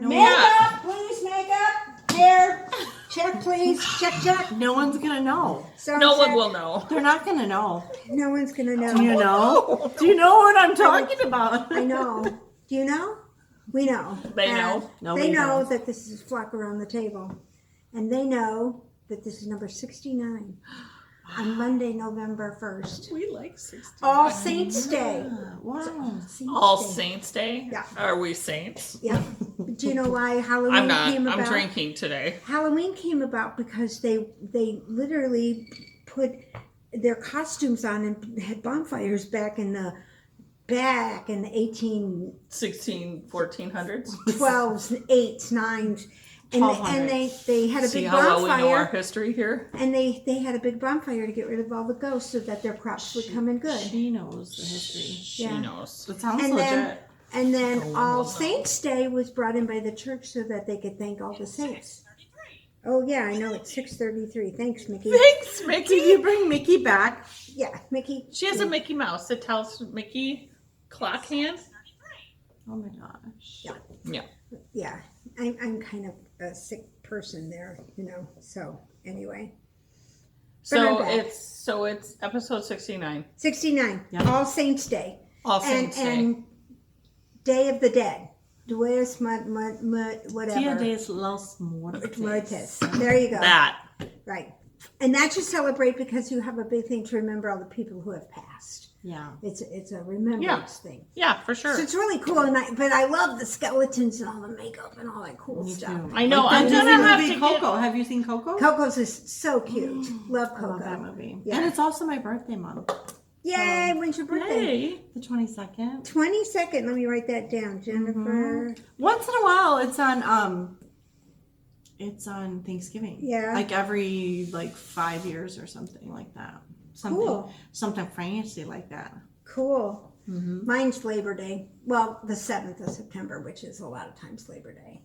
Makeup, please, makeup. Hair, check, please. Check. No one's gonna know. No one will know. They're not gonna know. No one's gonna know. Do you know? Do you know what I'm talking about? I know. Do you know? We know. They know. They know that this is Flock Around the Table. And they know that this is number 69 on Monday, November 1st. We like 60. All Saints Day. Wow. All Saints Day? Yeah. Are we saints? Yeah. Do you know why Halloween came about? I'm drinking today. Halloween came about because they literally put their costumes on and had bonfires back in the 1400s? 12s, 8s, 9s. And they had a See big how well bonfire. we know our history here? And they had a big bonfire to get rid of all the ghosts so that their crops would come in good. She knows the history. She knows. It sounds And legit. then All Saints Day was brought in by the church so that they could thank all the saints. Oh yeah, I know, it's 6:33. Thanks, Mickey. Thanks, Mickey. Did you bring Mickey back? Yeah, Mickey. She has a Mickey Mouse that tells Mickey clock hand. Oh my gosh. Yeah. I'm kind of a sick person there, so anyway. So it's episode 69. 69, Yeah. All Saints Day. All Saints Day. And Day of the Dead. Dues whatever. Dia de los Muertos. There you go. That. Right. And that you celebrate because you have a big thing to remember all the people who have passed. Yeah. It's a remembrance thing. Yeah, for sure. So it's really cool, but I love the skeletons and all the makeup and all that cool stuff. Too. I know. Like I'm that gonna have movie to Coco. Have you seen Coco? Coco's is so cute. Love Coco. I love that movie. Yeah. And it's also my birthday month. Yay! When's your birthday? Yay. The 22nd. 22nd. Let me write that down, Jennifer. Once in a while, it's on Thanksgiving. Yeah. Like every 5 years or something like that. Cool. Something fancy like that. Cool. Mm-hmm. Mine's Labor Day. Well, the 7th of September, which is a lot of times Labor Day.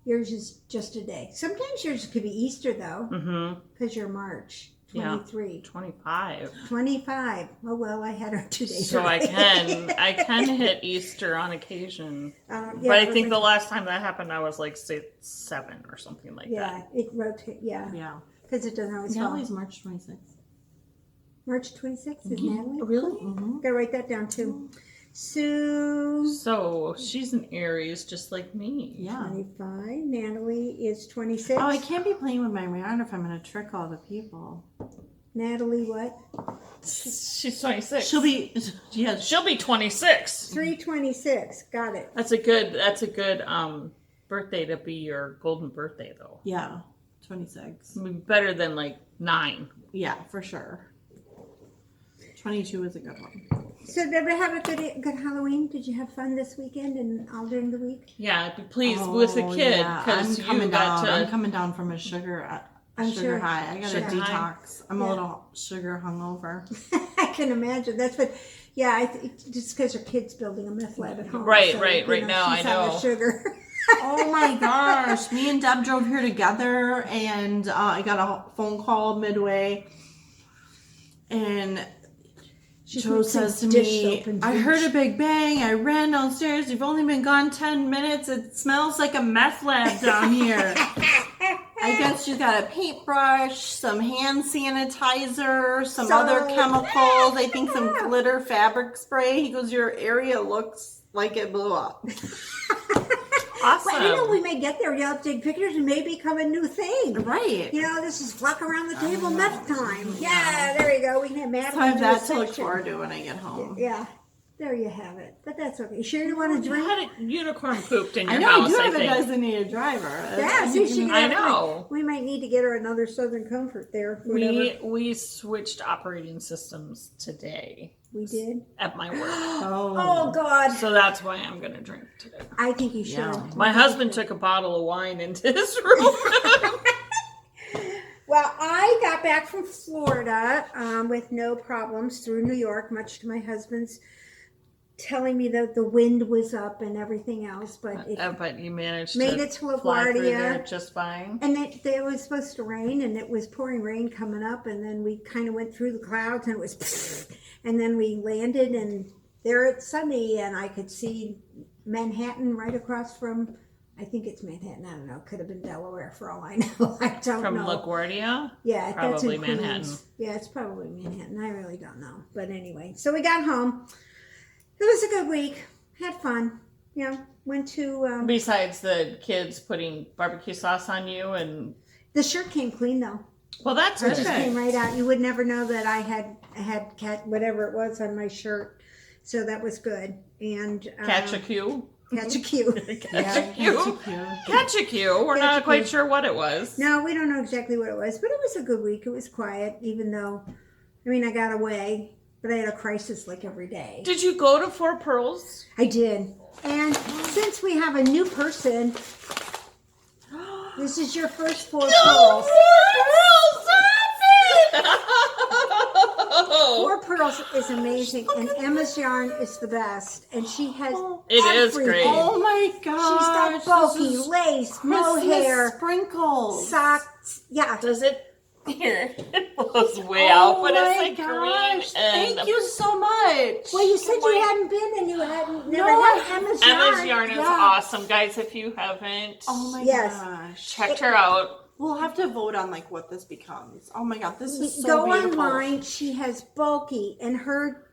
Yours is just a day. Sometimes yours could be Easter, though, because you're March 23. Yeah. 25. 25. Oh, well, I had her 2 days So early. I can hit Easter on occasion. Yeah, but I think the last time that happened, I was 7 or something like that. Yeah, it rotates. Yeah, Yeah. because it doesn't always fall. Natalie's March 26th. March 26th is Natalie. Really? Mm-hmm. Gotta write that down too. Sue. So she's an Aries, just like me. Yeah. 25. Natalie is 26. Oh, I can't be playing with my round if I'm going to trick all the people. Natalie, what? She's 26. She'll be 26. 326. Got it. That's a good birthday to be your golden birthday though. Yeah, 26. I mean, better than 9. Yeah, for sure. 22 is a good one. So did everybody have a good Halloween? Did you have fun this weekend and all during the week? Yeah, please with a kid because I'm coming down from a sugar sure. high. I got Sugar a detox. I'm a little sugar hungover. I can imagine. That's what. Yeah, just because her kid's building a meth lab at home. Right, so, right now, she's I know. on the sugar. Oh my gosh. Me and Deb drove here together and I got a phone call midway and Joe says to me, I heard a big bang. I ran downstairs. You've only been gone 10 minutes. It smells like a meth lab down here. I guess she's got a paintbrush, some hand sanitizer, some other chemicals. I think some glitter fabric spray. He goes, your area looks like it blew up. Awesome. Well, we may get there. You'll have to take pictures and may become a new thing. Right. This is Flock Around the Table meth time. Yeah, there you go. We can have Matt. So I have that to look forward to when I get home. Yeah. There you have it. But that's okay. Sure you want to drink? You had a unicorn pooped in your I know, house, I do I have a think. designated driver. Yeah, see, she I know. We might need to get her another Southern Comfort there. We switched operating systems today. We did? At my work. Oh, God. So that's why I'm going to drink today. I think you should. Yeah. My husband took a bottle of wine into his room. Well, I got back from Florida with no problems through New York, much to my husband's telling me that the wind was up and everything else, but you managed made to it to fly through LaGuardia there just fine. And it was supposed to rain, and it was pouring rain coming up, and then we kind of went through the clouds, and it was, and then we landed, and there it's sunny, and I could see Manhattan right across from I think it's Manhattan. I don't know. Could have been Delaware for all I know. I don't From know. LaGuardia? Yeah, that's Probably in Queens. Manhattan. Yeah, it's probably Manhattan. I really don't know. But anyway, so we got home. It was a good week. Had fun. Went to... Besides the kids putting barbecue sauce on you and... The shirt came clean, though. Well, that's It good. just came right out. You would never know that I had cat whatever it was on my shirt. So that was good. And... Catch a cue? Catch a cue. Catch a cue? Catch a cue. We're not quite sure what it was. No, we don't know exactly what it was. But it was a good week. It was quiet, even though... I got away. But I had a crisis like every day. Did you go to Four Pearls? I did. And since we have a new person, this is your first Four Pearls. Four Pearls is amazing, and Emma's yarn is the best. And she has It is everything. great. Oh my gosh. She's got bulky lace, mohair, sprinkles. socks. Yeah. Does it? Here, it blows way out, but it's like green and Thank you so much. Well, you said you hadn't been and you hadn't never No, had Emma's yarn. Emma's yarn is awesome, guys. If you haven't, Oh my Yes. gosh. checked her out. We'll have to vote on like what this becomes. Oh my god, this is so Go beautiful. online. She has bulky, and her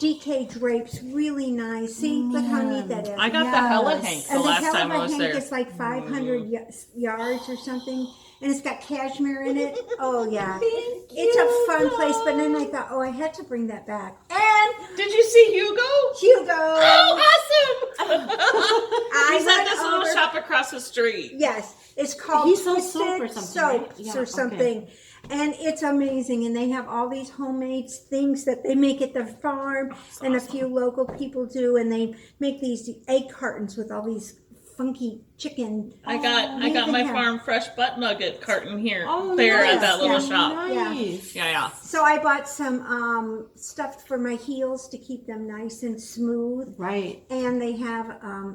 DK drapes really nice. See, look how neat that is. I got the Hella Hank the And the last time I Hella was Hank there. is like 500 yards or something, and it's got cashmere in it. Oh yeah, it's a fun place. But then I thought, I had to bring that back. And Did you see Hugo? Hugo, Oh, awesome! He's at went this little over- shop across the street. Yes, it's called He sells Twisted soap or something, right? Soaps Yeah, or okay. something. And it's amazing. And they have all these homemade things that they make at the farm, and a few local people do. And they make these egg cartons with all these funky chicken. I got my farm fresh butt nugget carton here. Oh, there nice. at that little Yeah, shop. Nice. Yeah. So I bought some stuff for my heels to keep them nice and smooth. Right. And they have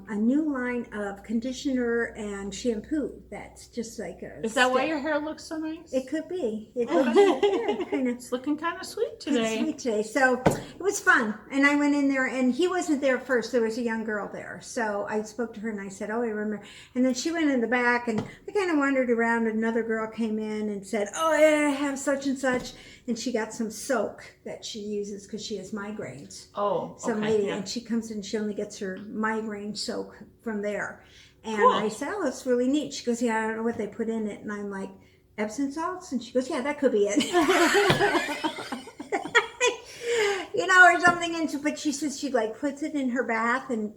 a new line of conditioner and shampoo that's just like a Is that why stick. your hair looks so nice? It could be. It looks kind of It's looking kind of sweet It's today. sweet today. So it was fun. And I went in there, and he wasn't there first. There was a young girl there. So I spoke to her and I said, I remember. And then she went in the back, and I kind of wandered around. Another girl came in and said, I have such and such. And she got some soak that she uses because she has migraines. Oh, Some okay. lady, Yeah. and she comes in, she only gets her migraine soak from there. And Cool. I said, it's really neat. She goes, I don't know what they put in it. And I'm like, Epsom salts? And she goes, yeah, that could be it. Or something. But she says she puts it in her bath, and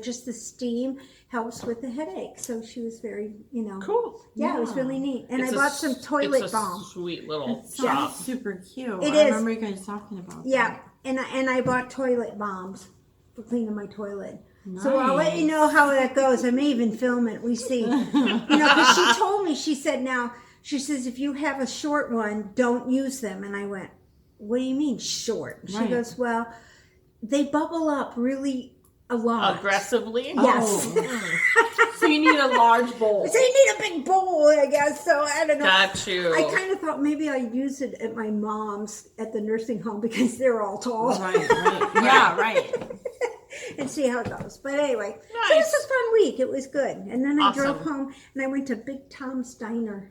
just the steam helps with the headache. So she was very, Cool. Yeah, it was really neat. And It's I a bought some toilet it's a balm. Sweet little Sounds shop. super cute. It I is. remember you guys talking about Yeah, that. and I bought toilet bombs for cleaning my toilet. So I'll let you know how that goes. I may even film it. We see. Because she told me, she says, if you have a short one, don't use them. And I went, what do you mean short? She Right. goes, well, they bubble up really a lot. Aggressively? Yes. Oh. So you need a large bowl. So you need a big bowl, I guess. So I don't know. Got you. I kind of thought maybe I'd use it at my mom's at the nursing home because they're all tall. Right. Yeah, right. And see how it goes. But anyway, so it Nice. was a fun week. It was good. And then I drove Awesome. home and I went to Big Tom's Diner.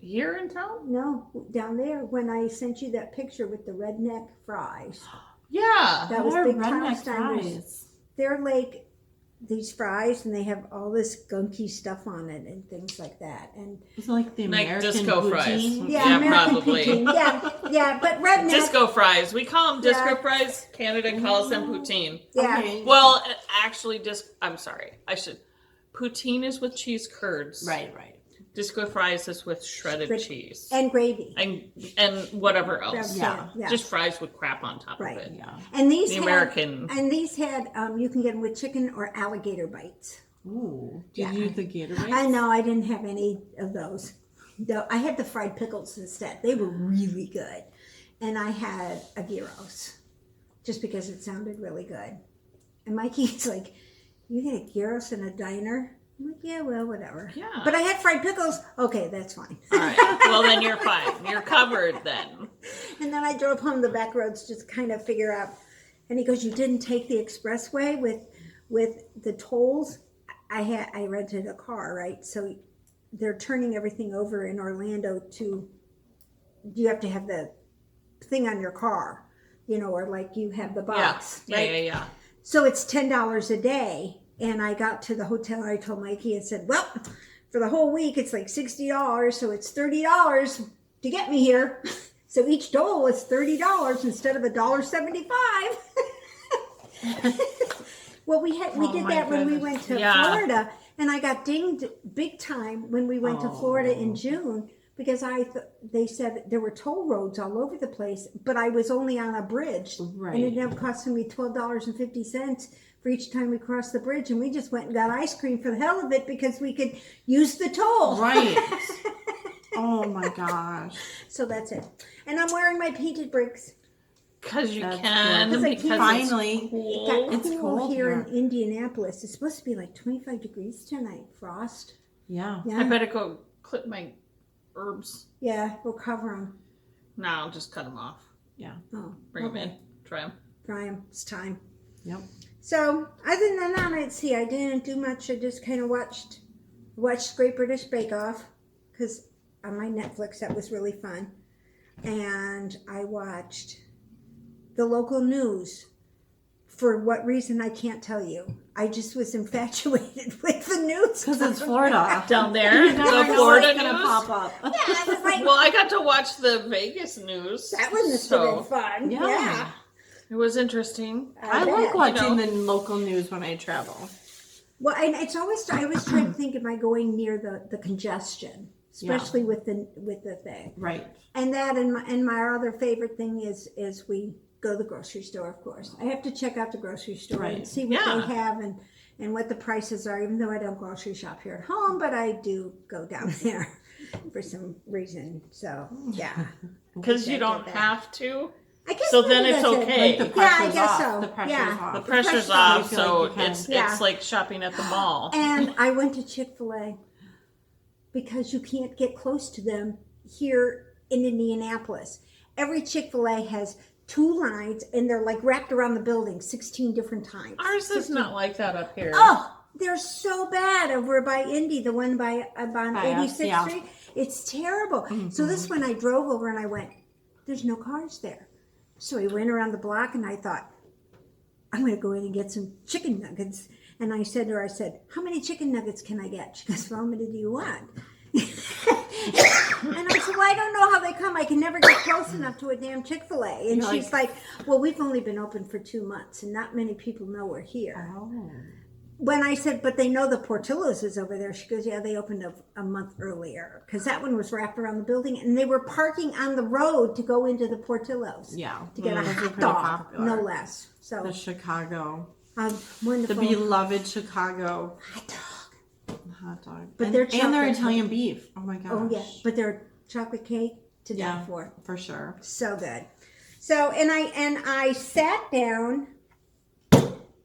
Here in town? No, down there when I sent you that picture with the redneck fries. Yeah. That was What are Big redneck Tom's Diner. fries? They're like these fries, and they have all this gunky stuff on it and things like that. And It's like the Like American disco fries. poutine. yeah, Yeah, American probably. poutine. Yeah, but redneck. Disco fries. We call them disco Yeah. fries. Canada calls them poutine. Yeah. Okay. Well, actually, I'm sorry. Poutine is with cheese curds. Right. Disco fries is with shredded With- cheese. And gravy. And whatever else. That's Yeah. it, yeah. Just fries with crap on top Right. of it. Yeah. And these The had, American. And these had, you can get them with chicken or alligator bites. Ooh. Did Yeah. you use the Gatorade? I know, I didn't have any of those. Though I had the fried pickles instead. They were really good. And I had a gyros, just because it sounded really good. And Mikey's like, you get a gyros in a diner? I'm like, yeah, well, whatever. Yeah. But I had fried pickles. Okay, that's fine. All right. Well, then you're fine. You're covered then. And then I drove home the back roads just to kind of figure out. And he goes, you didn't take the expressway with the tolls? I rented a car, right? So they're turning everything over in Orlando to, you have to have the thing on your car, or like you have the box, right? Yeah. So it's $10 a day. And I got to the hotel and I told Mikey and said, well, for the whole week, it's like $60. So it's $30 to get me here. So each dole is $30 instead of $1.75. Well, we did that when we went to Florida, and I got dinged big time when we went to Florida in June because they said there were toll roads all over the place, but I was only on a bridge, and it ended up costing me $12.50 for each time we crossed the bridge, and we just went and got ice cream for the hell of it because we could use the toll. Right. Oh my gosh. So that's it, and I'm wearing my painted bricks. Because you That's can. good. Because Finally. it's cool. It got It's cool cold here here. in Indianapolis. It's supposed to be like 25 degrees tonight. Frost. Yeah. I better go clip my herbs. Yeah, we'll cover them. No, I'll just cut them off. Yeah. Oh, Bring them in. Try them. Dry them. It's time. Yep. So, other than that, I didn't do much. I just kind of watched Great British Bake Off because on my Netflix that was really fun, and I watched the local news. For what reason, I can't tell you. I just was infatuated with the news. Because it's Florida. Down there, You never the know Florida what's gonna news. pop up. Yeah, I was like, Well, I got to watch the Vegas news. that was been fun. Yeah. It was interesting. I bet. like watching know. the local news when I travel. Well, and it's always, I always try to think, am I going near the congestion, especially with the thing. Right. And that, and my other favorite thing is we go to the grocery store, of course. I have to check out the grocery store and Right. see what they have and what the prices are, even though I don't grocery shop here at home, but I do go down there for some reason. So, yeah. Because you I don't did that. have to. I guess So maybe then it's that's it. okay. Like the Yeah, I pressure's guess off. so. The pressure's Yeah. off. The pressure's pressure's off. off, You feel so like you can. it's Yeah. like shopping at the mall. And I went to Chick-fil-A because you can't get close to them here in Indianapolis. Every Chick-fil-A has 2 lines and they're like wrapped around the building 16 different times. Ours is not like that up here. Oh, they're so bad over by Indy, the one on 86th yeah. Street. It's terrible. So this one I drove over and I went, there's no cars there. So I went around the block and I thought, I'm going to go in and get some chicken nuggets. And I said to her, how many chicken nuggets can I get? She goes, well, how many do you want? And I said, well, I don't know how they come. I can never get close enough to a damn Chick-fil-A. And she's like, well, we've only been open for 2 months and not many people know we're here. Oh. When I said, but they know the Portillo's is over there, she goes, yeah, they opened a month earlier. Because that one was wrapped around the building and they were parking on the road to go into the Portillo's. Yeah. To get a Those are hot pretty dog, popular. no less. So, The Chicago. wonderful. The beloved Chicago hot dog. hot dog. But and, they're and their chocolate. Italian beef. Oh my gosh. Oh, yeah. But they're chocolate cake to die Yeah. for. For sure. So good. So, and I sat down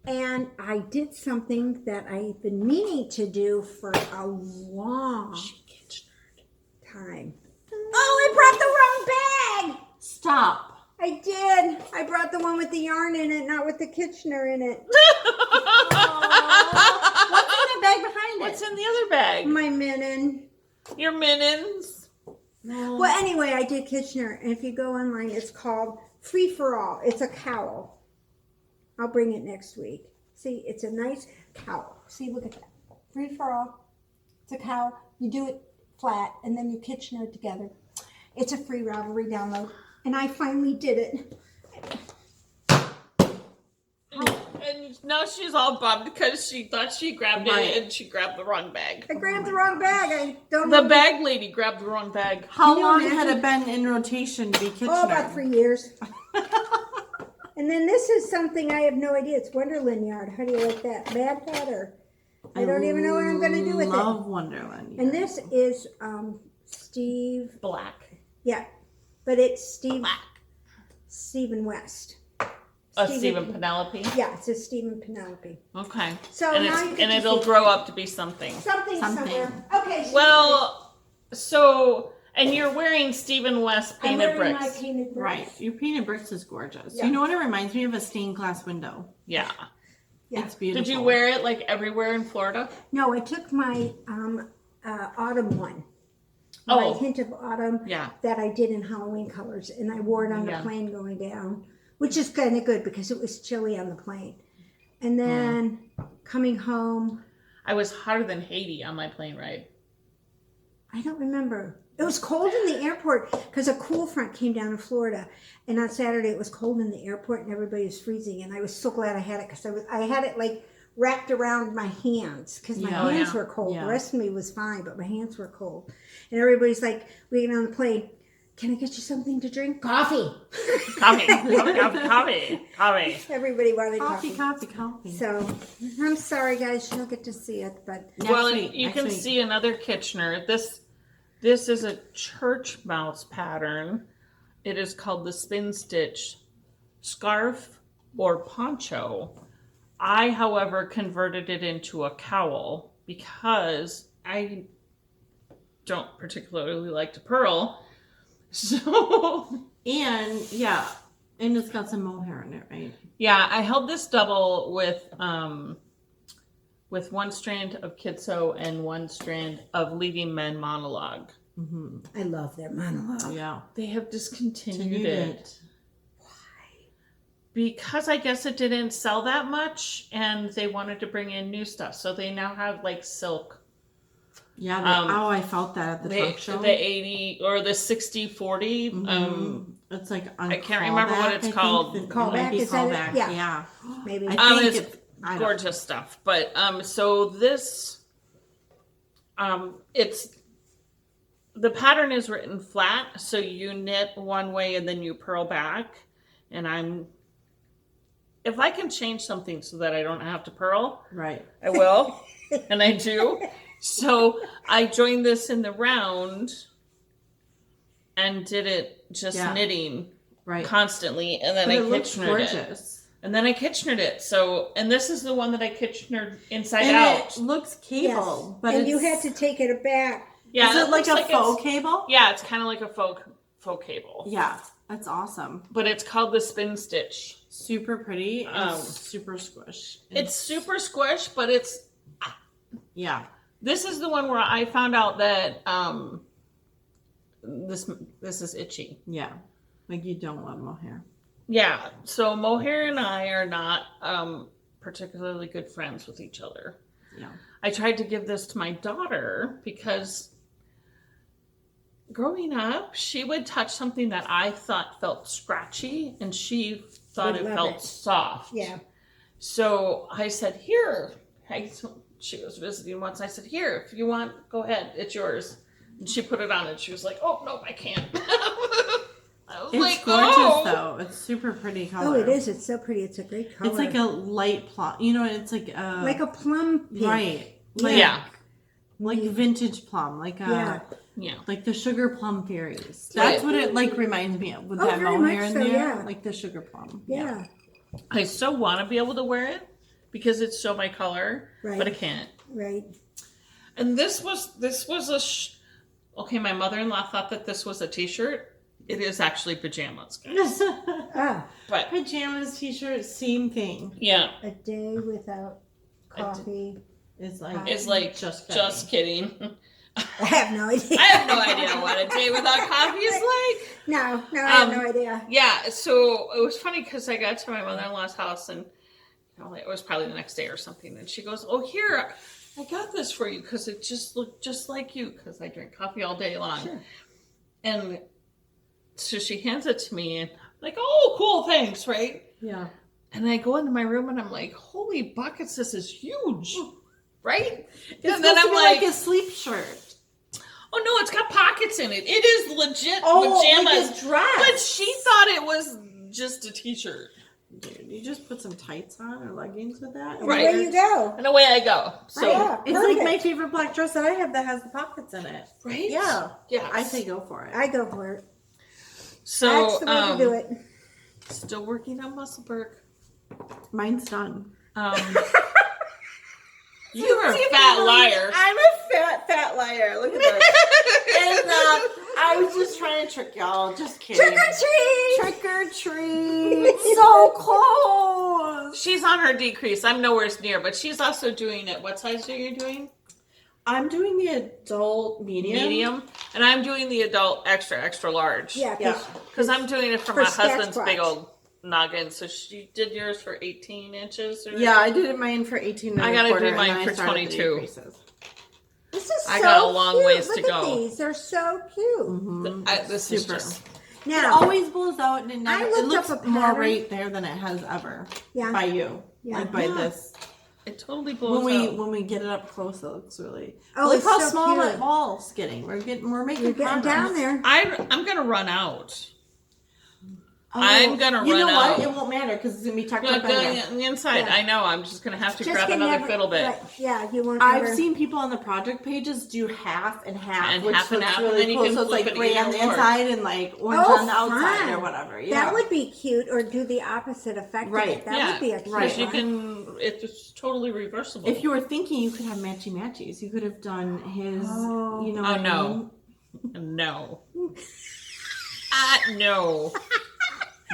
and I did something that I've been meaning to do for a long time. Oh, I brought the wrong bag. Stop. I did. I brought the one with the yarn in it, not with the Kitchener in it. What's in the bag behind What's it? in the other bag? My minin. Your mittens. No. Well, anyway, I did Kitchener, and if you go online, it's called Free for All. It's a cowl. I'll bring it next week. See, it's a nice cowl. See, look at that. Free for All. It's a cowl. You do it flat, and then you Kitchener it together. It's a free Ravelry download, and I finally did it. And now she's all bummed because she thought she grabbed Right. it and she grabbed the wrong bag. I grabbed the wrong bag. I don't The know. bag lady grabbed the wrong bag. How Can you long imagine? had it been in rotation to be Kitchener? Oh, about 3 years. And then this is something I have no idea. It's Wonderland Yard. How do you like that? Bad thought or? I don't even know what I'm going to do with love Wonderland. it. And this is Steve. Black. Yeah, but it's Steve. Black. Stephen West. Stephen Penelope. Yeah, it's a Stephen Penelope. Okay. So and now it's, you get and to it'll see grow up to be something. something somewhere. Okay. Well, so and you're wearing Stephen West I'm painted wearing my bricks. painted bricks. Right. Your painted bricks is gorgeous. Yeah. You know what it reminds me of? A stained glass window. Yeah. Yeah. It's beautiful. Did you wear it like everywhere in Florida? No, I took my autumn one. Oh. My hint of autumn Yeah. that I did in Halloween colors, and I wore it on the Yeah. plane going down, which is kind of good because it was chilly on the plane. And then coming home, I was hotter than Haiti on my plane ride. I don't remember. It was cold in the airport because a cool front came down in Florida, and on Saturday it was cold in the airport and everybody was freezing. And I was so glad I had it because I had it like wrapped around my hands because my hands were cold. Yeah. The rest of me was fine, but my hands were cold. And everybody's like, we get on the plane. Can I get you something to drink? Coffee. Coffee. Coffee. Everybody wanted coffee. Coffee. So I'm sorry, guys, you don't get to see it, but Well, Next week, you next can week. see another Kitchener. This is a church mouse pattern. It is called the spin stitch scarf or poncho. I, however, converted it into a cowl because I don't particularly like to purl. So, And it's got some mohair in it, right? yeah, I held this double with one strand of Kitso and one strand of Leading Men Monologue. Mm-hmm. I love their monologue. Yeah. They have discontinued Continued it. Because I guess it didn't sell that much and they wanted to bring in new stuff. So they now have like silk. Yeah. I felt that at the trunk show. The 80 or the 60-40. Mm-hmm. It's like I can't remember what it's called. Callback, is that it? Callback. Yeah. Yeah. Maybe. I think It's gorgeous stuff. But so this it's the pattern is written flat, so you knit one way and then you purl back. And if I can change something so that I don't have to purl, Right. I will. And I do. So I joined this in the round and did it just knitting constantly, and then I Kitchenered it. And then I Kitchenered it. So, and this is the one that I Kitchenered inside out. It looks cable, but and you had to take it back. Yeah, is it like a faux it's- cable? Yeah, it's kind of like a faux cable. Yeah, that's awesome. But it's called the spin stitch. Super pretty and super squish. It's super squish, but it's yeah. This is the one where I found out that this is itchy. Yeah, like you don't want mohair. Yeah, so Mohair and I are not particularly good friends with each other. Yeah. I tried to give this to my daughter because growing up, she would touch something that I thought felt scratchy and she thought it felt soft. Yeah. So I said, here. She was visiting once. I said, here, if you want, go ahead. It's yours. And she put it on and she was like, oh, no, I can't. I was It's like, gorgeous oh. though. It's super pretty color. Oh, it is. It's so pretty. It's a great color. It's like a light plum. You know, it's like a plum pink. right. Like, Yeah. Like vintage plum, like Yeah. like the sugar plum fairies. Right. That's what it like reminds me of with Oh, that very mohair much in so, there, yeah. like the sugar plum. Yeah. I still want to be able to wear it because it's so my color, Right. but I can't. Right. And this was okay, my mother-in-law thought that this was a t-shirt. It is actually pajamas, guys. Ah, But Pajamas, t-shirts, same thing. yeah, a day without coffee. It's like it's like just kidding. I have no idea. I have no idea what a day without coffee is like. No, I have no idea. Yeah, so it was funny because I got to my mother-in-law's house and it was probably the next day or something, and she goes, "Oh, here, I got this for you because it just looked just like you because I drink coffee all day long." Sure. And so she hands it to me and I'm like, "Oh, cool, thanks," right? Yeah. And I go into my room and I'm like, "Holy buckets, this is huge." Right? It's and then supposed to I'm be like, like a sleep shirt. "Oh no, it's got pockets in it. It is legit Like pajamas." a dress. But she thought it was just a t-shirt. Dude, you just put some tights on or leggings with that. And Right. away you go. And away I go. So Yeah, It's perfect. like my favorite black dress that I have that has the pockets in it. right? Yeah. Yeah. I say go for it. I go for it. So That's the way to do it. Still working on Musselburgh. Mine's done. You're a fat liar. I'm a fat liar. Look at that. And I was just trying to trick y'all. Just kidding. Trick or treat! Trick or treat. So close. She's on her decrease. I'm nowhere near, but she's also doing it. What size are you doing? I'm doing the adult medium. And I'm doing the adult extra large. Yeah, Because I'm doing it for my husband's Sasquatch. big old noggin. So she did yours for 18 inches? Or... Yeah, I did mine for 18 I gotta do mine for 22. This is I so got a long cute. ways to Look at go. these. They're so cute. Mm-hmm. This is Super. just... It Now, always blows out and it never, I it looked looks up a more pattern. right there than it has ever. Yeah. By you. Yeah. Like by Yeah. this. It totally blows out. When we get it up close, it looks really. Oh, Look it's how so small cute. that ball's getting. We're making you're getting progress. down there. I'm going to run out. Oh, I'm gonna you run know what? out. It won't matter because it's gonna be tucked Yeah, up in there. on the inside. Yeah. I know. I'm just going to have to Just grab can another never- fiddle bit. right, yeah, you won't I've ever- seen people on the project pages do half and half, And which half and looks half, and really then you cool. can So it's flip like it gray on the even more. inside and like orange Oh, on the outside fun. or whatever. Yeah, That would be cute, or do the opposite effect Right. of it. That Yeah, would be a cute because you one. can. It's totally reversible. If you were thinking you could have matchies, you could have done his. Oh. You know. Oh, what I no. mean? No. No.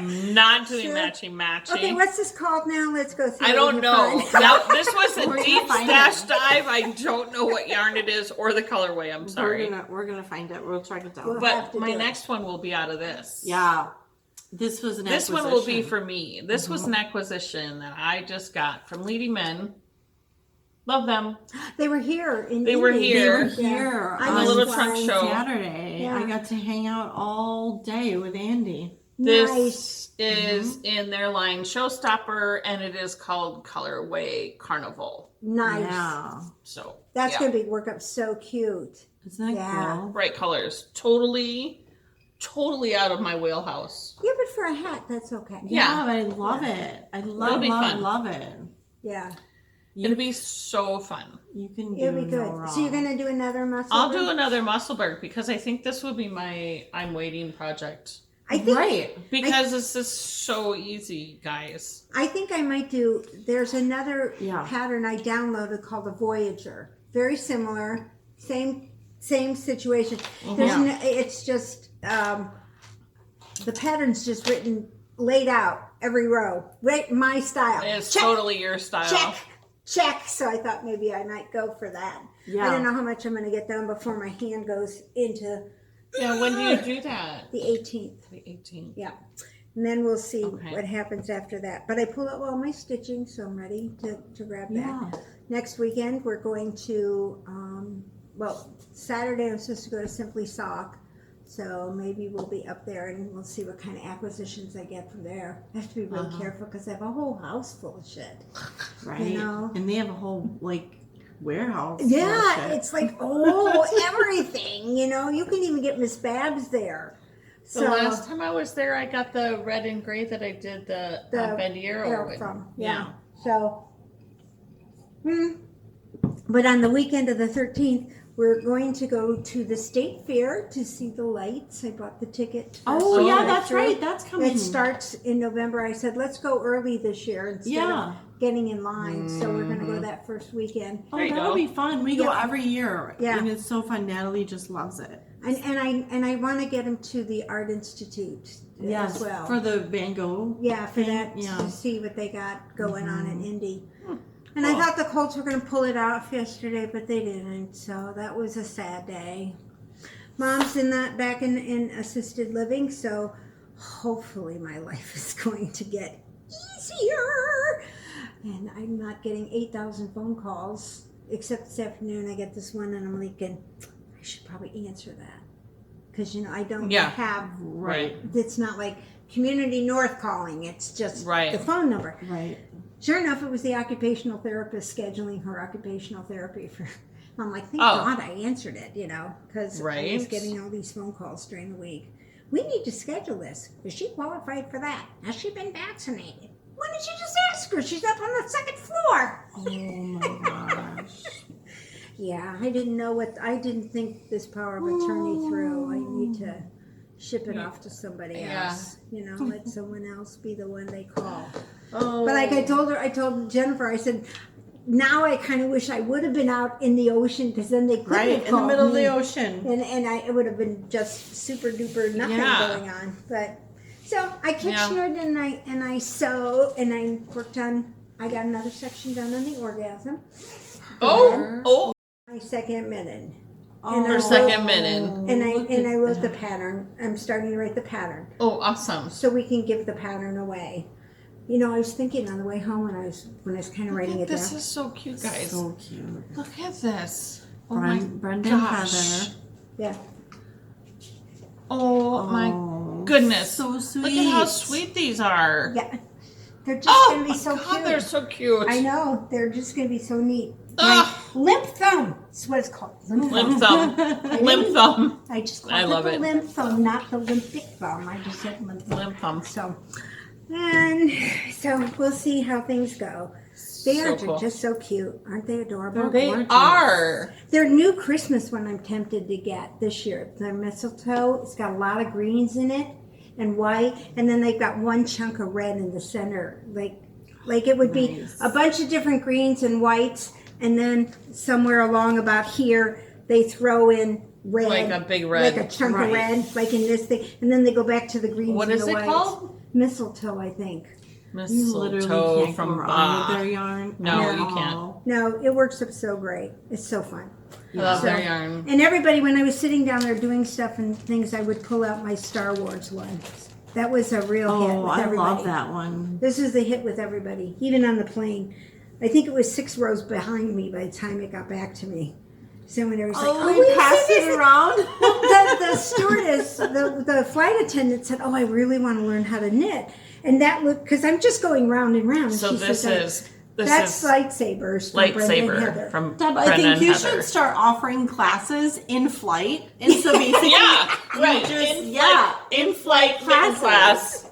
Not doing Sure. matchy. Okay, what's this called now? Let's go through I it don't and know. find- Now, this was We're a gonna deep find stash it. dive. I don't know what yarn it is or the colorway. I'm sorry. We're gonna find it. We'll track it down. We'll have But to my do it. next one will be out of this. Yeah, this was an. This one will be acquisition. for me. This was an acquisition that I just got from Lady Men. Love them. They were here. They were Indy. They were here. here I on the was little trunk flying. show. Saturday. Yeah. I got to hang out all day with Andy. This Nice. is in their line Showstopper, and it is called Colorway Carnival. Nice. Yeah, So That's yeah. going to work up so cute. isn't that Yeah. cool? Bright colors. Totally out of my wheelhouse. Yeah, but for a hat, that's okay. Yeah. but I love it. I It'll love be fun. love it. Yeah, It'll be so fun. You can do it'll be no good. wrong. So you're going to do another muscle? I'll do another Musselburgh because I think this will be my I'm waiting project. I think right. Because this is so easy, guys. I think I might do. There's another Yeah. pattern I downloaded called the Voyager. Very similar, same situation. There's Yeah. no, it's just the pattern's just laid out every row, right? My style. It's Check, totally your style. check. So I thought maybe I might go for that. Yeah. I don't know how much I'm going to get done before my hand goes into Yeah, when do you do that? the 18th. The 18th. Yeah. And then we'll see Okay. what happens after that. But I pulled out all my stitching, so I'm ready to grab Yeah. that. Next weekend, we're going to, Saturday I'm supposed to go to Simply Sock. So maybe we'll be up there and we'll see what kind of acquisitions I get from there. I have to be really careful because I have a whole house full of shit. Right. You know? And they have a whole warehouse. full of Yeah, shit. it's like, everything, you can even get Miss Babs there. The last time I was there, I got the red and gray that I did the Bandiero arrow with. from. Yeah. So, but on the weekend of the 13th, we're going to go to the state fair to see the lights. I bought the ticket. for Oh Summer yeah, that's Through. right. That's coming. It starts in November. I said, let's go early this year instead of getting in line. So we're going to go that first weekend. Oh, There you that'll go. be fun. We go Yeah. every year. Yeah. And it's so fun. Natalie just loves it. And I want to get him to the Art Institute Yes. as well. For the Van Gogh. Yeah, for thing, that, yeah. to see what they got going on in Indy. And I thought the Colts were going to pull it off yesterday, but they didn't. So that was a sad day. Mom's back in assisted living, so hopefully my life is going to get easier. And I'm not getting 8,000 phone calls, except this afternoon I get this one and I'm thinking, I should probably answer that. Because, I don't have, Right. it's not like Community North calling, it's just Right. the phone number. Right. Sure enough, it was the occupational therapist scheduling her occupational therapy for. I'm like, thank Oh. God I answered it, because I was Right. getting all these phone calls during the week. We need to schedule this. Is she qualified for that? Has she been vaccinated? Why don't you just ask her? She's up on the second floor. Oh my gosh. Yeah, I didn't think this power of attorney through. I need to ship it off to somebody Yeah. else. Let someone else be the one they call. Oh. But like I told Jennifer, I said, now I kind of wish I would have been out in the ocean because then they couldn't have Right in the called middle of me. the ocean. And it would have been just super duper nothing going on. But so I kitchenered and I sewed and I worked on. I got another section done on the orgasm. Oh, My second minute. Oh, her second minute. And I wrote the pattern. I'm starting to write the pattern. Oh, awesome. So we can give the pattern away. You know, I was thinking on the way home when I was kind of writing it down. This is so cute, guys. So cute. Look at this. Oh Brenda my and gosh. Heather. Yeah. Oh my goodness. So sweet. Look at how sweet these are. Yeah. They're just going to be so God, cute. they're so cute. I know. They're just going to be so neat. Ah. Limp thumb. That's what it's called. Limp thumb. Limp thumb. I just called I love the it. limp thumb, not the Olympic thumb. I just said limp thumb. Limp thumb. So we'll see how things go. They are So cool. just so cute. Aren't they adorable? They gorgeous. are. Their new Christmas one I'm tempted to get this year. The mistletoe. It's got a lot of greens in it and white. And then they've got one chunk of red in the center. Like it would be Nice. a bunch of different greens and whites. And then somewhere along about here, they throw in red. Like a big red. Like a chunk Right. of red, like in this thing. And then they go back to the greens What and is the it whites. called? Mistletoe, I think. You literally Mistletoe can't from go wrong with their Bah. yarn. No, at you all. can't. No, it works up so great. It's so fun. I love So- their yarn. And everybody, when I was sitting down there doing stuff and things, I would pull out my Star Wars one. That was a real hit Oh, with I everybody. love that one. This is the hit with everybody, even on the plane. I think it was 6 rows behind me by the time it got back to me. So when it was like, Oh, we we passed see it this?" around. the stewardess, the flight attendant said, "Oh, I really want to learn how to knit." And that looked, because I'm just going round and round. And So she this said, is that's lightsabers from Brenda and Heather. lightsaber from Deb, I Brenda think and you Heather. should start offering classes in flight. And so basically, Yeah, right. just- In flight Classes. class.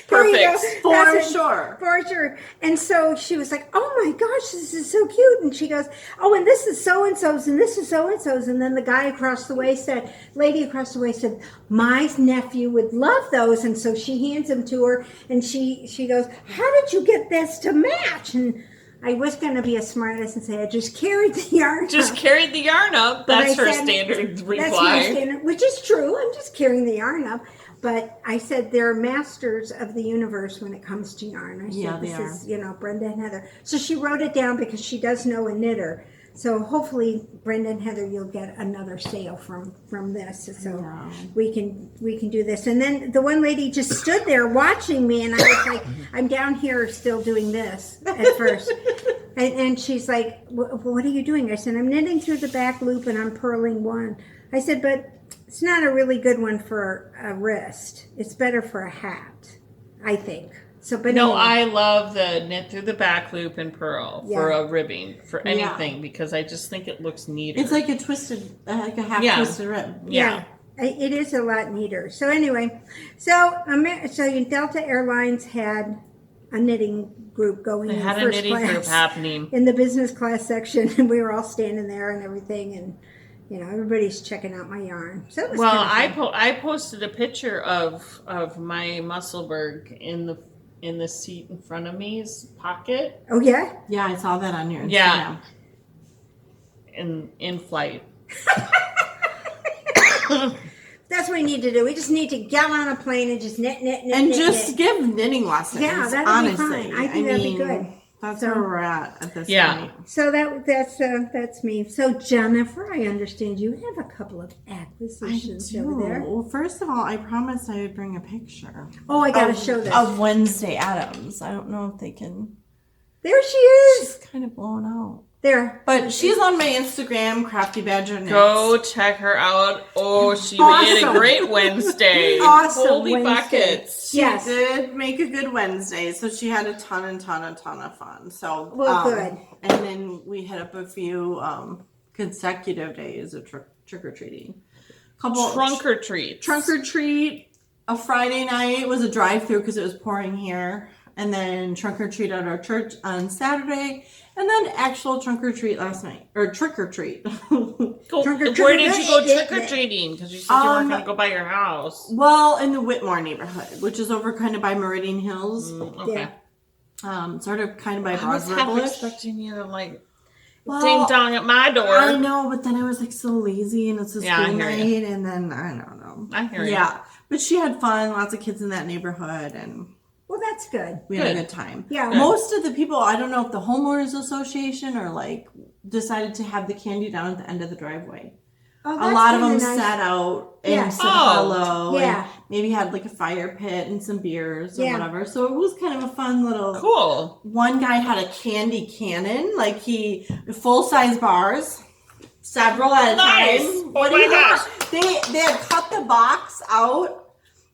Here you go. Perfect. for That's it. sure. For sure. And so she was like, "Oh my gosh, this is so cute." And she goes, "Oh, and this is so and so's, and this is so and so's." And then the guy across the way said, lady across the way said, "My nephew would love those." And so she hands them to her, and she goes, "How did you get this to match?" And I was going to be a smartass and say, "I just carried the yarn." Just up." carried the yarn up. But That's I her said- standard reply. That's my standard, which is true. I'm just carrying the yarn up. But I said they're masters of the universe when it comes to yarn. I said, Yeah, they this is, Brenda and Heather. So she wrote it down because she does know a knitter. So hopefully, Brenda and Heather, you'll get another sale from this. So Yeah. we can do this. And then the one lady just stood there watching me, and I was like, I'm down here still doing this at first. And she's like, "What are you doing?" I said, "I'm knitting through the back loop and I'm purling one." I said, "But it's not a really good one for a wrist. It's better for a hat, I think." So, but No, anyway. I love the knit through the back loop and purl for Yeah. a ribbing, for anything, because I just think it looks neater. It's like a twisted, like a half Yeah. twisted rib. Yeah. It is a lot neater. So anyway, so Delta Airlines had a knitting group going They in had a first knitting class group happening. in the business class section, and we were all standing there and everything, and everybody's checking out my yarn. So it was Well, kind of fun. I posted a picture of my Musselburgh in the seat in front of me's pocket Oh yeah. Yeah, I saw that on your Instagram. Yeah. in flight. That's what we need to do. We just need to get on a plane and just knit. And just give knitting lessons. Yeah, that'd be honestly. fine. I think that'd be good. That's So- where we're at this Yeah. point. So that's me. So Jennifer, I understand you have a couple of acquisitions over there. Well, first of all, I promised I would bring a picture Oh, I gotta show this. of Wednesday Addams. I don't know if they can. There she is. She's kind of blown out. There. But she's on my Instagram, Crafty Badger Knits. Go check her out. Oh, she made Awesome. a great Wednesday. Awesome Holy Wednesday. buckets. She Yes. did make a good Wednesday, so she had a ton of fun. So Well, good. And then we hit up a few consecutive days of trick or treating. Trunk or treat. Trunk or treat. A Friday night was a drive-through because it was pouring here, and then trunk or treat at our church on Saturday, and then actual trunk or treat last night, or trick or treat. Go, Trunk or where treat. did you go trick or treating? Because you said you weren't going to go by your house. Well, in the Whitmore neighborhood, which is over kind of by Meridian Hills. Okay. Yeah. sort of kind of by I was half Broadway-ish. expecting you to like Well, ding dong at my door. I know, but then I was like so lazy, and it's a Yeah, I school hear night, you. and then I don't know. I hear you. Yeah, but she had fun. Lots of kids in that neighborhood, and Well, that's good. we had a Good. good time. Yeah. Most of the people, I don't know if the homeowners association or like decided to have the candy down at the end of the driveway. Oh, A that's lot of kinda them nice. sat out and Yeah. said Oh, hello. yeah. And maybe had like a fire pit and some beers or Yeah. whatever. So it was kind of a fun little. Cool. One guy had a candy cannon, like full size bars, several at a Nice. time. Oh What do my you gosh. want? They had cut the box out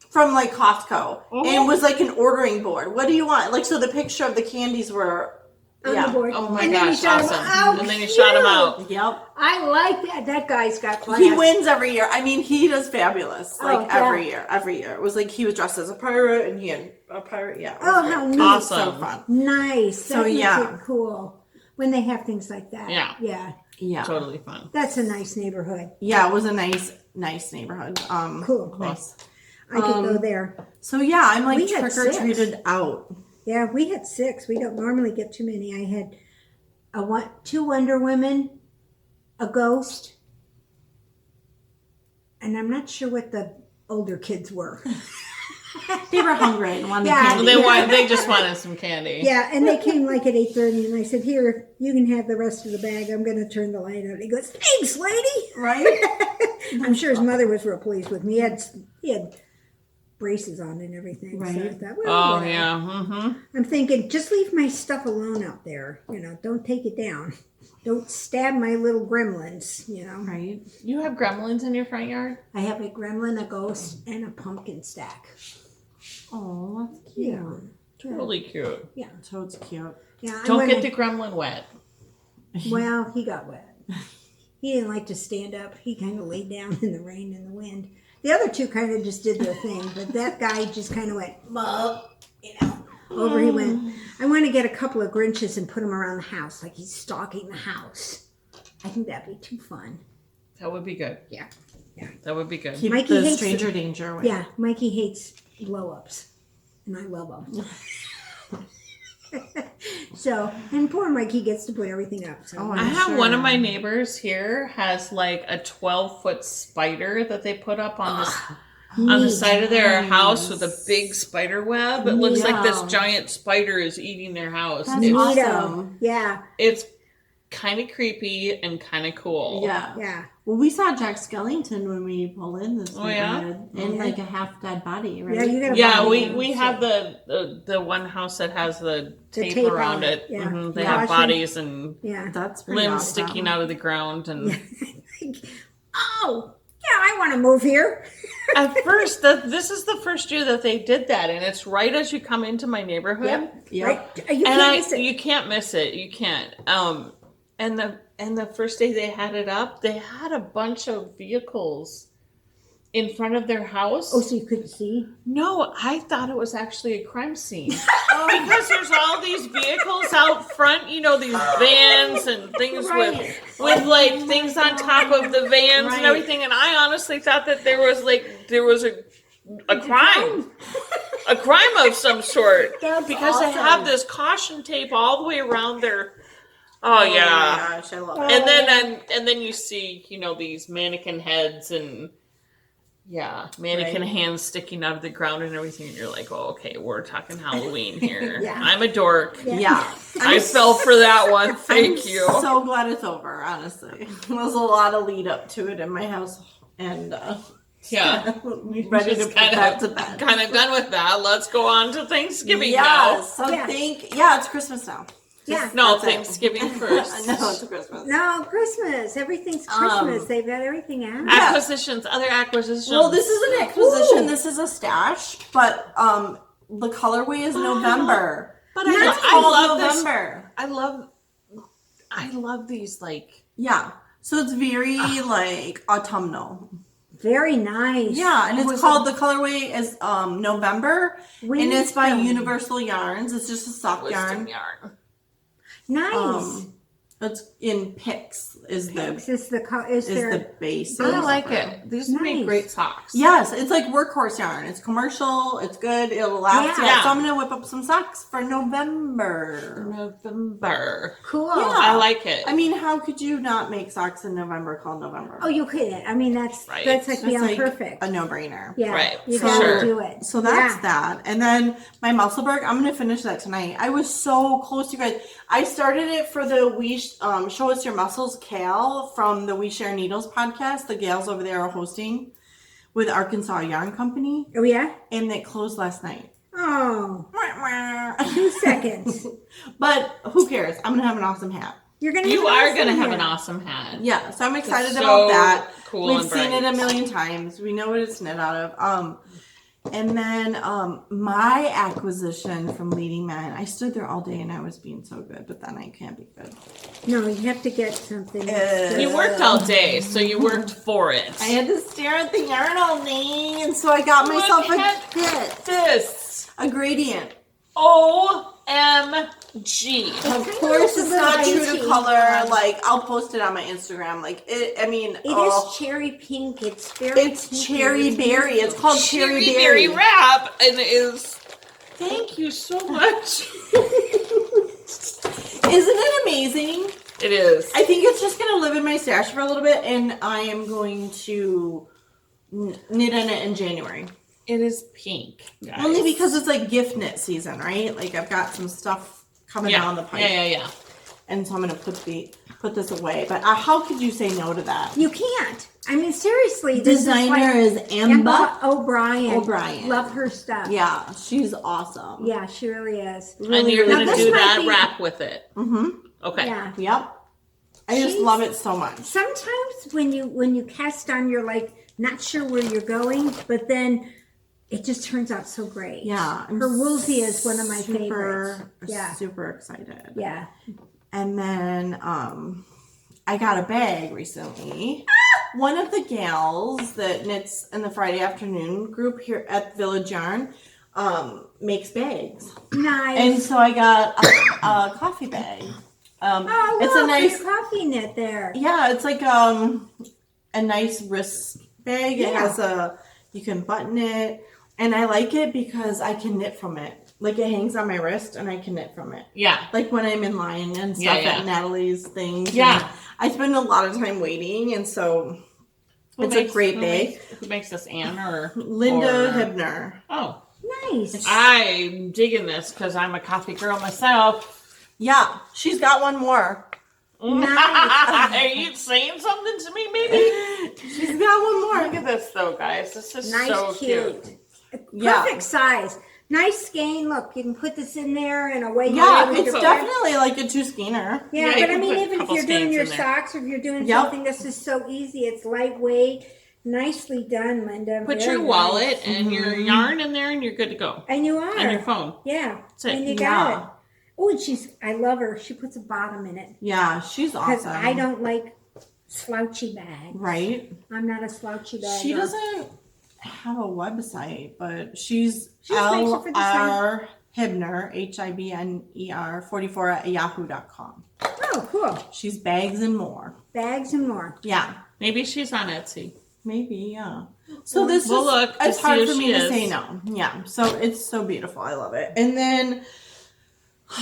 from like Costco, and it was like an ordering board. What do you want? Like, so the picture of the candies were. On the board. Oh my And then you gosh, shot 'em awesome. out. And then you shot 'em out. Yep. I like that. That guy's got class. He wins every year. I mean, he does fabulous. Like Oh, yeah. every year. It was like he was dressed as a pirate, and he had a pirate. Yeah. it was Oh, great. how neat. Awesome. So fun. Nice. So, That makes yeah. it cool when they have things like that. Yeah. Yeah. Yeah. Totally fun. That's a nice neighborhood. Yeah, it was a nice neighborhood. Cool. Close. I could go there. So yeah, I'm like We had trick or treated out. Yeah, we had 6. We don't normally get too many. I had 2 Wonder Women, a ghost, and I'm not sure what the older kids were. They were hungry and wanted Yeah. candy. They just wanted some candy. Yeah, and they came like at 8:30, and I said, "Here, you can have the rest of the bag. I'm going to turn the light out." He goes, "Thanks, lady." Right? I'm sure his mother was real pleased with me. He had braces on and everything. So I Right. thought, Oh whatever. yeah. Mm-hmm. I'm thinking, just leave my stuff alone out there. Don't take it down. Don't stab my little gremlins. Right. You have gremlins in your front yard? I have a gremlin, a ghost, and a pumpkin stack. Oh, that's cute. Yeah. Totally cute. So it's cute. Yeah. I'm Don't gonna- get the gremlin wet. Well, he got wet. He didn't like to stand up. He kind of laid down in the rain and the wind. The other 2 kind of just did their thing, but that guy just kind of went, over he went. I want to get a couple of Grinches and put him around the house, like he's stalking the house. I think that'd be too fun. That would be good. Yeah. That would be good. Keep Mikey the hates stranger danger away. Yeah, Mikey hates blow-ups, and I love them. So, and poor Mikey gets to put everything up. So. Oh, I I'm have sure. one of my neighbors here has like a 12-foot spider that they put up on the Neat. side of their house with a big spider web. It looks like this Yeah. giant spider is eating their house. That's It's, awesome. Yeah, it's kind of creepy and kind of cool. Yeah. yeah. Well, we saw Jack Skellington when we pulled in this Oh, yeah? neighborhood, and like a half dead body, right? Yeah, you gotta Yeah, buy we them, have the one house that has the tape, tape around on it. it, yeah. Mhm, They Yeah. have bodies and Yeah. That's pretty limbs awesome. sticking out of the ground. And Oh, yeah, I want to move here. at first, this is the first year that they did that, and it's right as you come into my neighborhood. Yep. Right? You And can't miss it. you can't miss it. You can't. And the first day they had it up, they had a bunch of vehicles in front of their house. Oh, so you couldn't see? No, I thought it was actually a crime scene. Because there's all these vehicles out front, these vans and things Right. with like things on top of the vans Right. and everything. And I honestly thought that there was a crime. A crime of some sort. That's because they awesome. have this caution tape all the way around their Oh Oh yeah. my gosh, I love it. And then you see, these mannequin heads and mannequin Right. hands sticking out of the ground and everything, and you're like, oh, okay, we're talking Halloween here. Yeah. I'm a dork. Yeah. I fell for that one. Thank I'm you. so glad it's over, honestly. There was a lot of lead up to it in my house, and Yeah. we're ready to put that to bed. Kind of done with that. Let's go on to Thanksgiving Yeah, now. so Yeah. it's Christmas now. Yeah. No, That's it. Thanksgiving first. No, it's Christmas. No, Christmas. Everything's Christmas. They've got everything out. Acquisitions, other acquisitions. Well, this is an acquisition. Ooh. This is a stash, but the colorway is November. But It's I called love this. November. I love these, like, Yeah, so it's very like autumnal. Very nice. Yeah, and Oh, it's is called the colorway is November, When and is it's by that? Universal Yarns. It's just a soft wisdom yarn. yarn. Nice. It's in Pix is the base. I like it. These make great socks. Yes, it's like workhorse yarn. It's commercial. It's good. It'll last. Yeah. So I'm gonna whip up some socks for November. Cool. Yeah. I like it. I mean, how could you not make socks in November called November? Oh, you couldn't. I mean, that's like It's beyond like perfect. a no-brainer. Yeah, Right. you For gotta sure. do it. So that's that. And then my Musselburgh, I'm gonna finish that tonight. I was so close, you guys. I started it for the Show Us Your Muscles Cal from the We Share Needles podcast. The gals over there are hosting with Arkansas Yarn Company. Oh yeah. And it closed last night. Oh, 2 seconds. But who cares? I'm gonna have an awesome hat. You are gonna have an awesome hat. Yeah, so I'm excited It's about so that. cool We've and seen bright. it a million times. We know what it's knit out of. And then my acquisition from Leading Men. I stood there all day and I was being so good, but then I can't be good. No, you have to get something. You worked all day, so you worked for it. I had to stare at the yarn all day, and so I got myself Look at this. this. A gradient. OMG. Of course, it's not true to dainty. color. Like, I'll post it on my Instagram. Like, it is cherry pink. It's very. It's cherry berry. It's called cherry berry berry. wrap, and it is. Thank you so much. Isn't it amazing? It is. I think it's just going to live in my stash for a little bit, and I am going to knit in it in January. It is pink. Guys. Only because it's like gift knit season, right? Like, I've got some stuff coming down the pipe. Yeah. And so I'm going to put this away. But how could you say no to that? You can't. I mean, seriously. Designer is Amba O'Brien. Love her stuff. Yeah, she's awesome. Yeah, she really is. And you're Now, going to this do might that be- wrap with it. Mm-hmm. Okay. Yeah. Yep. I just love it so much. Sometimes when you cast on, you're like not sure where you're going, but then it just turns out so great. Yeah. Her Woolsey is one of my favorites. Yeah. Super excited. Yeah. And then I got a bag recently. One of the gals that knits in the Friday afternoon group here at Village Yarn makes bags. Nice. And so I got a coffee bag. Oh, it's look, a nice there's coffee knit there. Yeah, it's like a nice wrist bag. It Yeah. has you can button it, and I like it because I can knit from it. Like, it hangs on my wrist and I can knit from it. Yeah. Like when I'm in line and stuff at Natalie's things. Yeah. And I spend a lot of time waiting, and so it's a great bag. Who makes this, Anne or Linda Hibner. Oh, Nice. I'm digging this because I'm a coffee girl myself. Yeah, she's got one more. Nice. Are you saying something to me, maybe? She's got one more. Look at this, though, guys. This is Nice, so cute. Perfect size. Nice skein. Look, you can put this in there and away you Yeah, go with it's your definitely like a 2 skeiner. Yeah, Yeah, you but I can mean, put a even if couple you're doing skeins your in there. socks or if you're doing Yep. something, this is so easy. It's lightweight. Nicely done, Linda. Put Very your nice. wallet and your yarn in there, and you're good to go. And you are. And your phone. Yeah. That's it. And you Yeah. got it. Oh, and I love her. She puts a bottom in it. Yeah, she's Because awesome. I don't like slouchy bags. Right? I'm not a slouchy bag. She doesn't have a website, but she's She just makes it for the LR Hibner, HIBNER 44 at yahoo.com. Oh, cool. She's bags and more. Bags and more. Yeah, Maybe she's on Etsy. maybe, yeah. So this We'll is, look to it's see hard if for she me to is. say no. Yeah, so it's so beautiful. I love it. And then,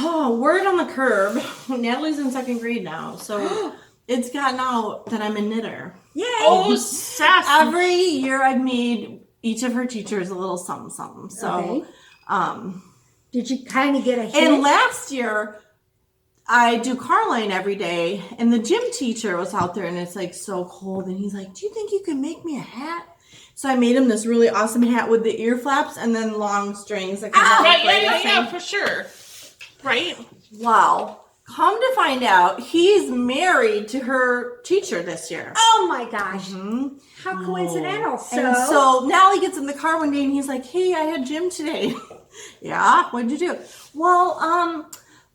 word on the curb, Natalie's in 2nd grade now, so it's gotten out that I'm a knitter. Yay. Oh, sassy. Every year I've made each of her teachers a little something, something. So, Okay. Did you kind of get a hint? and last year I do Carline every day, and the gym teacher was out there, and it's like so cold, and he's like, "Do you think you can make me a hat?" So I made him this really awesome hat with the ear flaps and then long strings that come out. Yeah, for sure. Right? Wow. Come to find out, he's married to her teacher this year. Oh my gosh. How coincidental. And so now he gets in the car one day and he's like, "Hey, I had gym today." Yeah, what'd you do? Well,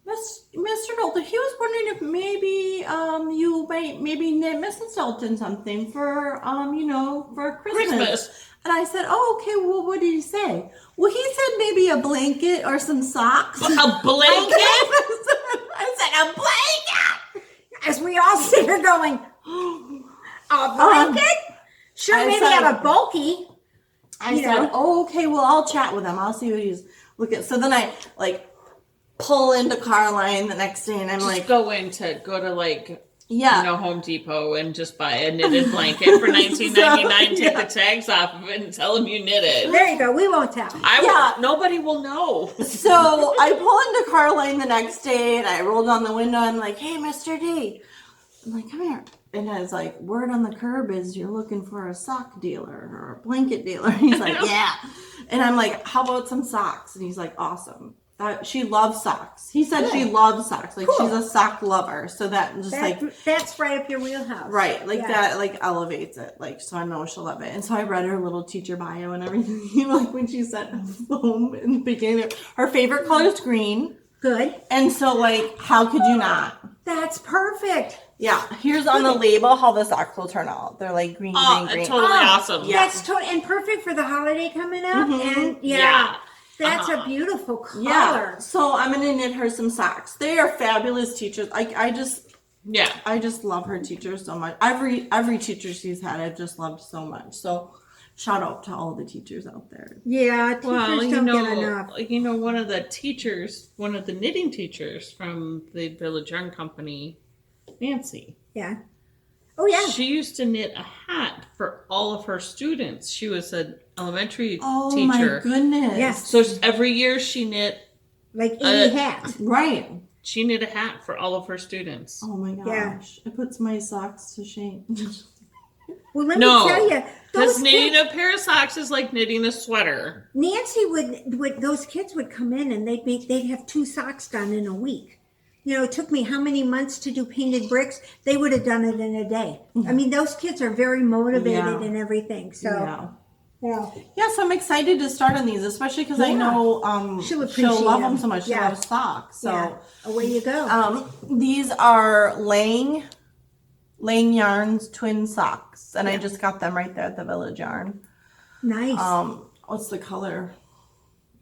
Mr. Knowlton, he was wondering if maybe you might knit Mrs. Knowlton something for for Christmas. And I said, "Oh, okay. Well, what did he say?" Well, he said maybe a blanket or some socks. A blanket? I said a blanket. as we all sit here going, a blanket? Sure, I maybe said- have a bulky. I said, oh, okay, well, I'll chat with him. I'll see what he's looking. So then I like pull into Carline the next day and I'm Just like, go to like yeah. Home Depot and just buy a knitted blanket for $19.99. Take yeah. the tags off of it and tell them you knit it. There you go. We won't tell. Nobody will know. So I pull into Carline the next day and I roll down the window and I'm like, hey, Mr. D. I'm like, come here. And I was like, word on the curb is you're looking for a sock dealer or a blanket dealer. He's like, yeah. And I'm like, how about some socks? And he's like, awesome. She loves socks. He said she loves socks. Like she's a sock lover. So that's right up your wheelhouse. Right. Like that like elevates it. Like so I know she'll love it. And so I read her little teacher bio and everything. Like when she sent home in the beginning, her favorite color is green. Good. And so like how could you not? That's perfect. Yeah. Here's on the label how the socks will turn out. They're like green, green. Totally awesome. Yeah. That's totally and perfect for the holiday coming up. And that's a beautiful color. Yeah. So I'm gonna knit her some socks. They are fabulous teachers. I just love her teachers so much. Every teacher she's had, I've just loved so much. So shout out to all the teachers out there. Yeah, teachers don't get enough. One of the knitting teachers from the Village Yarn Company, Nancy. Yeah. Oh yeah. She used to knit a hat for all of her students. She was an elementary Oh teacher. my goodness. Yes. So every year she knit Like 80 hats. Right. She knit a hat for all of her students. Oh my gosh. Yeah. It puts my socks to shame. Well, let me tell you, because knitting a pair of socks is like knitting a sweater. Nancy would those kids would come in and they'd have 2 socks done in a week. It took me how many months to do painted bricks? They would have done it in a day. I mean, those kids are very motivated and everything. So, yeah. So I'm excited to start on these, especially because I know she'll love them so much. She loves socks. So away you go. These are Lang Yarns twin socks, and I just got them right there at the Village Yarn. Nice. What's the color?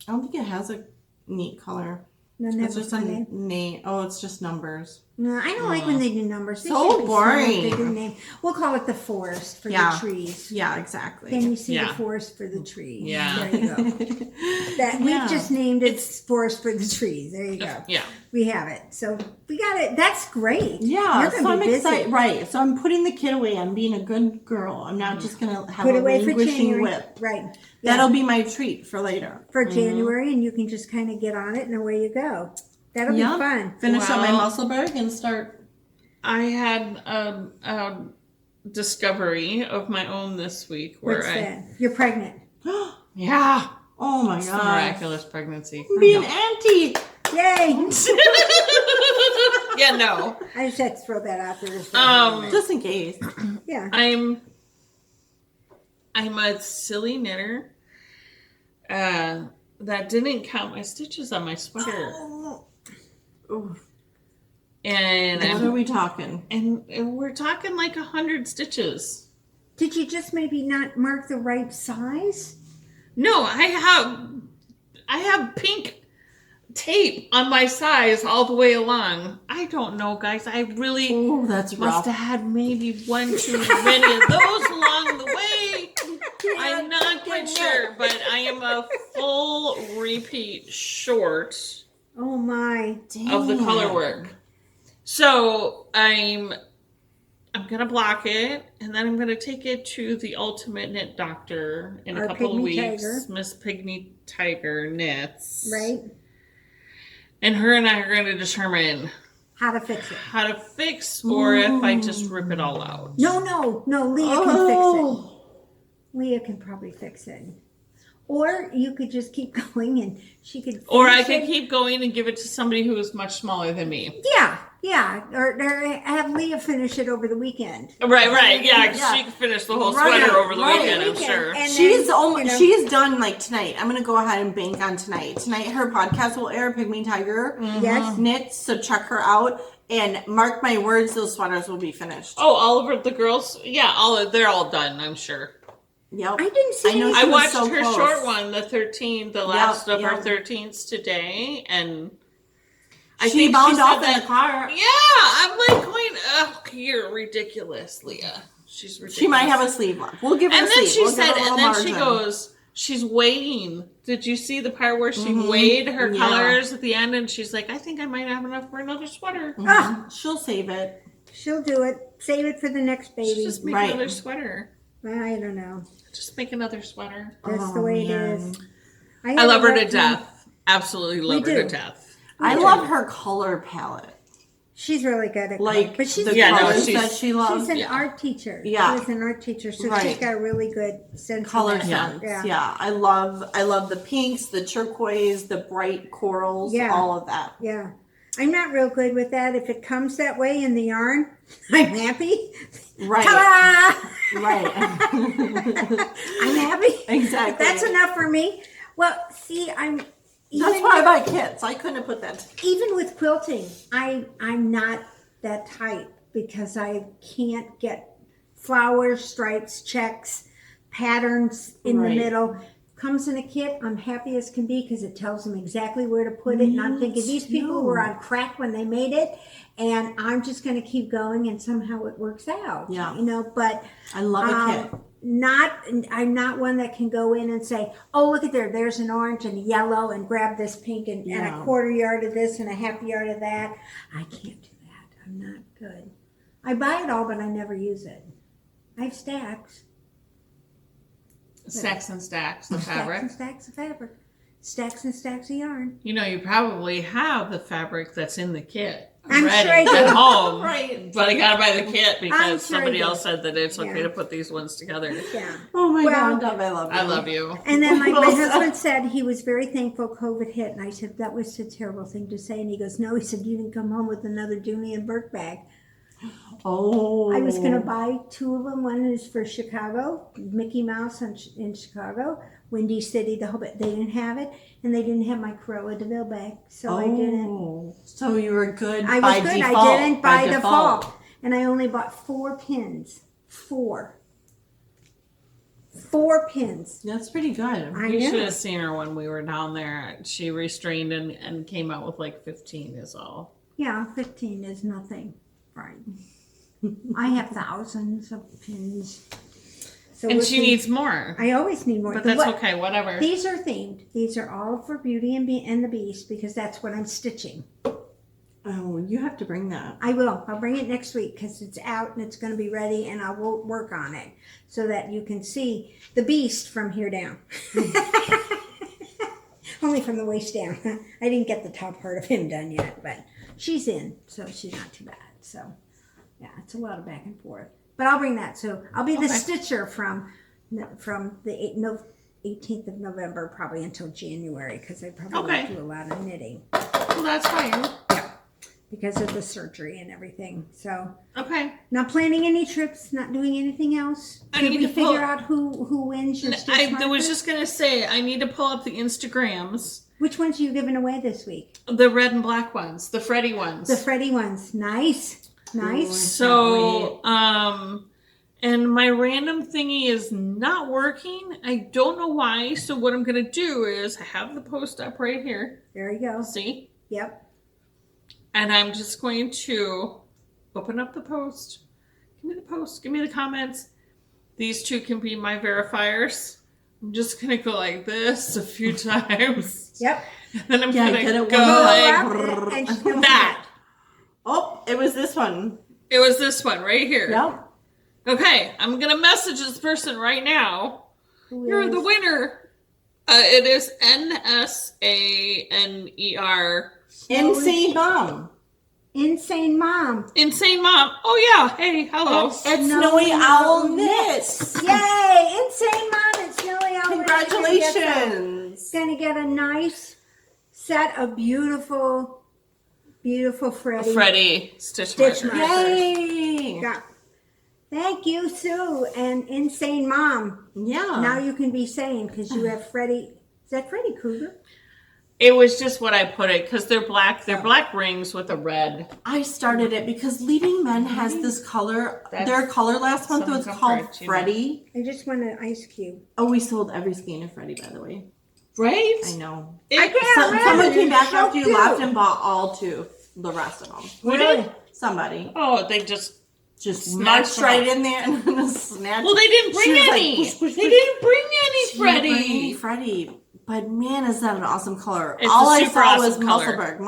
I don't think it has a neat color. It's just a name. Oh, it's just numbers. No, I don't like when they do numbers. They So should be boring. small if they do name. We'll call it the forest for the trees. Yeah, exactly. Can you see the forest for the trees? Yeah. There you go. We've just named it forest for the trees. There you go. Yeah. We have it. So we got it. That's great. Yeah, You're so gonna I'm be busy. excited. Right, so I'm putting the kid away. I'm being a good girl. I'm not just gonna have Put a away for languishing January. whip. Right. That'll be my treat for later. For January, and you can just kind of get on it, and away you go. That'll be fun. Finish up my Well- Musselburgh and start. I had a discovery of my own this week where What's that? You're pregnant. Yeah. Oh my It's a god! miraculous pregnancy. Be an auntie. Yay! Yeah, no. I just had to throw that out there. Just in case. Yeah. I'm a silly knitter that didn't count my stitches on my sweater. Ooh. And What are we talking? and we're talking like 100 stitches. Did you just maybe not mark the right size? No, I have pink tape on my size all the way along. I don't know, guys. I really Oh, that's rough. must have had maybe one too many of those along the way. I'm not quite sure, but I am a full repeat short Oh my. of the color work. So I'm gonna block it, and then I'm gonna take it to the Ultimate Knit Doctor in a couple of Pygmy weeks. Tiger. Miss Pygmy Tiger knits, Right? and her and I are going to determine How to fix it. how to fix, or if I just rip it all out. No, Leah can fix it. Leah can probably fix it. Or you could just keep going and she could finish Or I could it. keep going and give it to somebody who is much smaller than me. Yeah. Or have Leah finish it over the weekend. Right. Yeah, 'cause Yeah. she could finish the whole Right, sweater over the right. weekend, I'm sure. And She's then, almost. She's done like tonight. I'm gonna go ahead and bank on tonight. Tonight her podcast will air. Pygmy Tiger Yes. knits, so check her out. And mark my words, those sweaters will be finished. Oh, all of the girls? Yeah, they're all done, I'm sure. Yep. I didn't see I know any- she I was watched so her close. short one, the 13, the last of her yep. 13s today, and She bound off in the car. Yeah, I'm like going, oh, you're ridiculous, Leah. She's ridiculous. She might have a sleeve left. We'll give her a sleeve. And then she goes, she's weighing. Did you see the part where she weighed her colors at the end? And she's like, I think I might have enough for another sweater. She'll save it. She'll do it. Save it for the next baby. She'll just make another sweater. I don't know. Just make another sweater. That's the way it is. I love her to death. Absolutely love her to death. I love her color palette. She's really good at but she's the colors that she loves. She's an art teacher. Yeah, she's an art teacher, so she's got a really good sense color of sense. Yeah, I love the pinks, the turquoise, the bright corals, all of that. Yeah, I'm not real good with that. If it comes that way in the yarn, I'm happy. Right. Ta-da! Right. I'm happy. Exactly. That's enough for me. Well, see, that's why I buy kits. I couldn't have put that together. Even with quilting, I'm not that type because I can't get flowers, stripes, checks, patterns in the middle. Comes in a kit, I'm happy as can be because it tells them exactly where to put it. And I'm thinking these people were on crack when they made it, and I'm just going to keep going, and somehow it works out. Yeah, But I love a kit. I'm not one that can go in and say, oh, look at there's an orange and a yellow, and grab this pink and a quarter yard of this and a half yard of that. I can't do that. I'm not good. I buy it all, but I never use it. I have stacks. Stacks and stacks of fabric. Stacks and stacks of fabric. Stacks and stacks of yarn. You probably have the fabric that's in the kit. I'm ready sure I do. at home. Right. But I gotta buy the kit because sure somebody I do. else said that it's okay to put these ones together. Yeah. Oh my Well, God, Dove, I love you. I love you. And then my husband said he was very thankful COVID hit. And I said, that was a terrible thing to say. And he goes, no, he said, you didn't come home with another Junie and Burke bag. Oh. I was going to buy two of them. One is for Chicago, Mickey Mouse in Chicago, Windy City, the Hobbit. They didn't have it. And they didn't have my Cruella de Vil bag. So I didn't. So you were good I by was good. default. I didn't by default. And I only bought 4 pins. 4 pins. That's pretty good. You should have seen her when we were down there. She restrained and came out with like 15 is all. Yeah, 15 is nothing. Right. I have thousands of pins. So and she needs more. I always need more. But that's okay, whatever. These are themed. These are all for Beauty and the Beast because that's what I'm stitching. Oh, you have to bring that. I will. I'll bring it next week because it's out and it's going to be ready, and I will work on it so that you can see the Beast from here down. Only from the waist down. I didn't get the top part of him done yet, but she's in, so she's not too bad. So, yeah, it's a lot of back and forth. But I'll bring that. So I'll be the stitcher from the 18th of November probably until January because I probably won't do a lot of knitting. Well, that's fine. Yeah, because of the surgery and everything. So not planning any trips, not doing anything else. Did we figure out who wins your stitch I marker? was just gonna say I need to pull up the Instagrams. Which ones are you giving away this week? The red and black ones, the Freddy ones. The Freddy ones. Nice. So, and my random thingy is not working. I don't know why. So what I'm going to do is I have the post up right here. There you go. See? Yep. And I'm just going to open up the post. Give me the post. Give me the comments. These two can be my verifiers. I'm just going to go like this a few times. Yep. And then I'm going to go like that. Oh, it was this one. It was this one right here. Yep. Okay, I'm going to message this person right now. You're the winner. It is NSANER. Insane Mom. Insane Mom. Insane Mom. Oh, yeah. Hey, hello. It's Snowy Owl Knits. Yay! Insane Mom and Snowy Owl. Congratulations. Gonna get a nice set of beautiful Freddy stitch markers. Yay! Yeah. Thank you, Sue and Insane Mom. Yeah. Now you can be sane because you have Freddy. Is that Freddy Krueger? It was just what I put it because they're black. They're black rings with a red. I started it because Leading Men has this color. Their color last month was called Freddy. I just want an ice cube. Oh, we sold every skein of Freddy, by the way. Right? I know. I can't Someone imagine. came back So after you cute. left and bought all two, the rest of them. Who did? Somebody Oh, they just just Snatched marched them right up. in there and snatched. Well, they didn't bring She was like, any. push, push, They push. didn't bring any, She didn't bring any Freddie. Freddie. But man, is that an awesome color. It's All a I super saw was awesome color.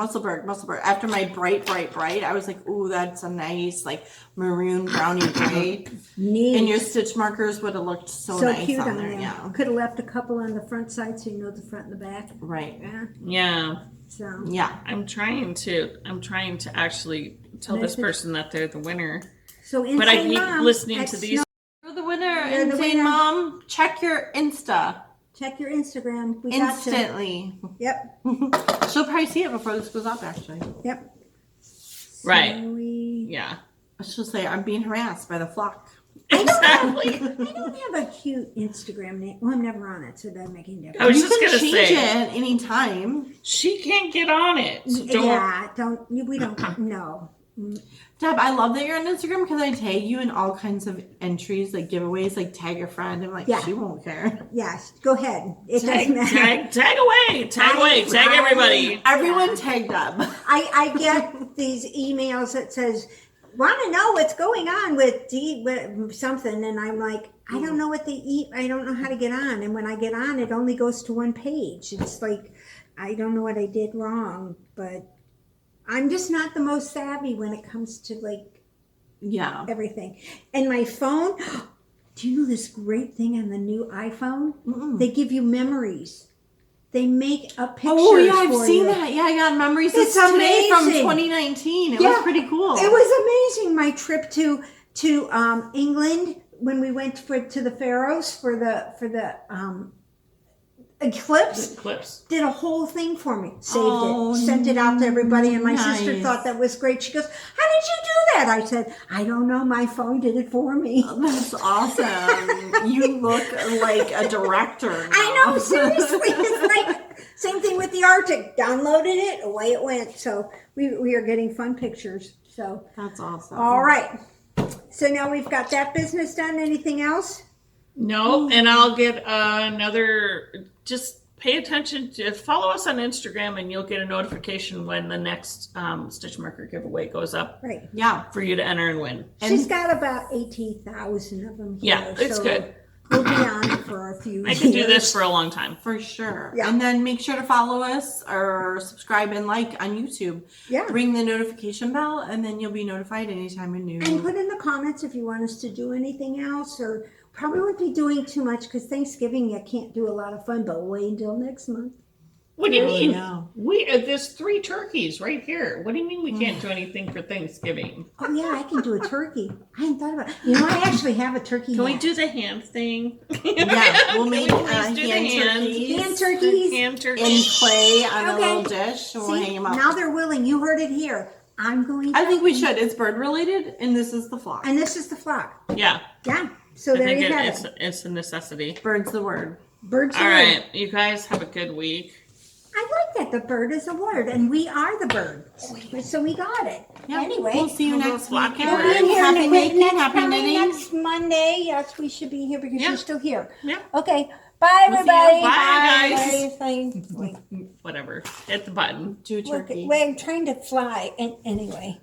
Musselburgh. After my bright, I was like, ooh, that's a nice, like, maroon, browny gray. Neat. And your stitch markers would have looked so nice cute on on there. them. Yeah. Could have left a couple on the front side so you know the front and the back. Right. Yeah. Yeah. So Yeah. I'm trying to actually tell this person that they're the winner. so But I Insane keep Mom listening at to these. You're the winner. You're the Insane winner. Mom. Check your Insta. Check your Instagram. We got you. Instantly. Yep. She'll probably see it before this goes up, actually. Yep. Right. So we, Yeah. She'll say, I'm being harassed by the flock. Exactly. I don't have a cute Instagram name. Well, I'm never on it, so it doesn't make any I difference. was You just can gonna change say it anytime. she can't get on it. So don't. Yeah, we don't, no. Deb, I love that you're on Instagram because I tag you in all kinds of entries, like giveaways, like tag your friend. I'm like, Yeah. she won't care. Yes, go ahead. It Tag, doesn't matter. tag away, tag everybody. Everyone tag Deb. I get these emails that says, want to know what's going on with something, and I'm like, I don't know what they eat. I don't know how to get on. And when I get on, it only goes to one page. It's like, I don't know what I did wrong, but I'm just not the most savvy when it comes to like Yeah. everything. And my phone, do you know this great thing on the new iPhone? Mm-mm. They give you memories. They make a picture. Oh, yeah, I've for seen you. that. Yeah, I got memories It's today from amazing. 2019. It Yeah. was pretty cool. It was amazing. My trip to England when we went to the Faroes for the eclipse. Clips. Did a whole thing for me. Saved Oh, it. Sent it out to everybody. And my sister nice. thought that was great. She goes, how did you do that? I said, I don't know. My phone did it for me. That's awesome. You look like a director now. I know, seriously. It's like, same thing with the Arctic. Downloaded it, away it went. So we are getting fun pictures. So, That's awesome. all right. So now we've got that business done. Anything else? No, and I'll get another. Just pay attention to follow us on Instagram, and you'll get a notification when the next stitch marker giveaway goes up Right. Yeah. for you to enter and win. She's got about 18,000 of them here. Yeah, it's so good. We'll be on it for a few I years. could do this for a long time. For sure. Yeah. And then make sure to follow us or subscribe and like on YouTube. Yeah. Ring the notification bell, and then you'll be notified anytime a new. And put in the comments if you want us to do anything else, or probably won't be doing too much because Thanksgiving you can't do a lot of fun, but wait until next month. What do you mean? know. There's 3 turkeys right here. What do you mean we can't do anything for Thanksgiving? Oh yeah, I can do a turkey. I hadn't thought about it. You know, I actually have a turkey. Can we hat. do the hand thing? Yeah, we'll make Can we please do the hand hand? turkeys hand turkeys? Hand in turkeys. clay on a Okay. little dish. And we'll See, hang them up. now they're willing. You heard it here. I'm going. I think we should. It's bird related, and this is the flock. And this is the flock. Yeah, Yeah. So I there think you have it. it's a necessity. Bird's the word. Birds. All are right, you guys have a good week. I like that the bird is a word, and we are the bird. So we got it. Yeah. Anyway, We'll see you Hello, next flocky week. bird. we'll be in here Happy making, happy coming knitting. next Monday. Yes, we should be here because Yeah. you're still here. Yeah. Okay. Bye, We'll see you. everybody. Bye, guys. Everybody. Wait, Whatever. Hit the button. Do look, turkey. wait, I'm trying to fly. And anyway.